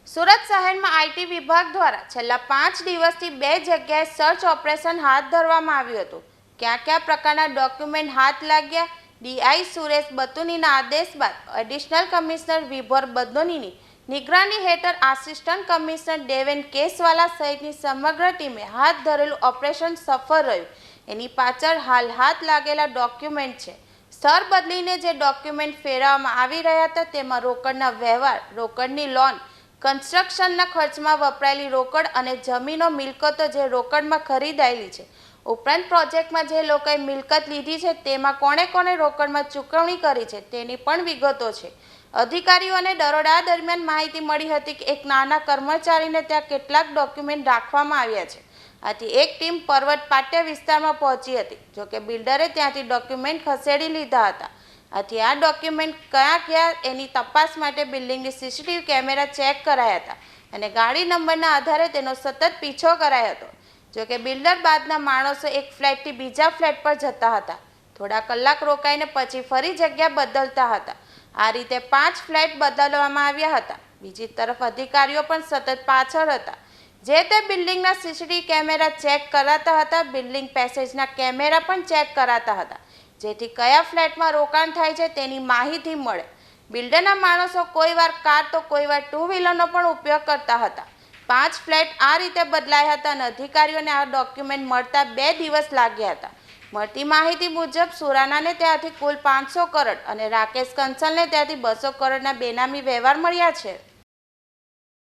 સુરત શહેરમાં આઈટી વિભાગ દ્વારા છેલ્લા 5 દિવસથી 2 જગ્યાએ સર્ચ ઓપરેશન હાથ ધરવામાં આવ્યું હતું। ક્યાં ક્યાં પ્રકારના ડોક્યુમેન્ટ હાથ લાગ્યા? ડીઆઈ સુરેશ બતુનીના આદેશ બાદ એડિશનલ કમિશનર વિભોર બદનોનીની નિગરાની હેઠળ આસિસ્ટન્ટ કમિશનર દેવેન કેસવાલા સહિતની સમગ્ર ટીમે હાથ ધરેલું ઓપરેશન સફળ રહ્યું। એની પાછળ હાલ હાથ લાગેલા ડોક્યુમેન્ટ છે। સ્તર બદલીને જે ડોક્યુમેન્ટ ફેરવવામાં આવી રહ્યા હતા તેમાં રોકડના વ્યવહાર, રોકડની લોન, કન્સ્ટ્રક્શનના ખર્ચમાં વપરાયેલી રોકડ અને જમીનો મિલકતો જે રોકડમાં ખરીદાયેલી છે। ઉપરાંત પ્રોજેક્ટમાં જે લોકોએ મિલકત લીધી છે તેમાં કોણે કોણે રોકડમાં ચૂકવણી કરી છે તેની પણ વિગતો છે। અધિકારીઓને દરોડા દરમિયાન માહિતી મળી હતી કે એક નાના કર્મચારીને ત્યાં કેટલાક ડોક્યુમેન્ટ રાખવામાં આવ્યા છે। આથી એક ટીમ પર્વત પાટ્યા વિસ્તારમાં પહોંચી હતી। જોકે બિલ્ડરે ત્યાંથી ડોક્યુમેન્ટ ખસેડી લીધા હતા। આથી આ ડોક્યુમેન્ટ ક્યાં ગયા એની તપાસ માટે બિલ્ડિંગની સીસીટીવી કેમેરા ચેક કરાયા હતા અને ગાડી નંબરના આધારે તેનો સતત પીછો કરાયો હતો। જોકે બિલ્ડર બાદના માણસો એક ફ્લેટથી બીજા ફ્લેટ પર જતા હતા, થોડા કલાક રોકાઈને પછી ફરી જગ્યા બદલતા હતા। આ રીતે 5 ફ્લેટ બદલવામાં આવ્યા હતા। બીજી તરફ અધિકારીઓ પણ સતત પાછળ હતા, જે તે બિલ્ડિંગના સીસીટીવી કેમેરા ચેક કરાતા હતા। બિલ્ડિંગ પેસેજના કેમેરા પણ ચેક કરાતા હતા, જેથી કયા ફ્લેટમાં રોકાણ થાય છે તેની માહિતી મળે। બિલ્ડરના માણસો કોઈવાર કાર તો કોઈવાર 2 વ્હીલરનો પણ ઉપયોગ કરતા હતા। 5 ફ્લેટ આ રીતે બદલાયા હતા અને અધિકારીઓને આ ડોક્યુમેન્ટ મળતા 2 દિવસ લાગ્યા હતા। મળતી માહિતી મુજબ સુરાનાને ત્યાંથી કુલ 500 કરોડ અને રાકેશ કંસલને ત્યાંથી 200 કરોડના બેનામી વ્યવહાર મળ્યા છે।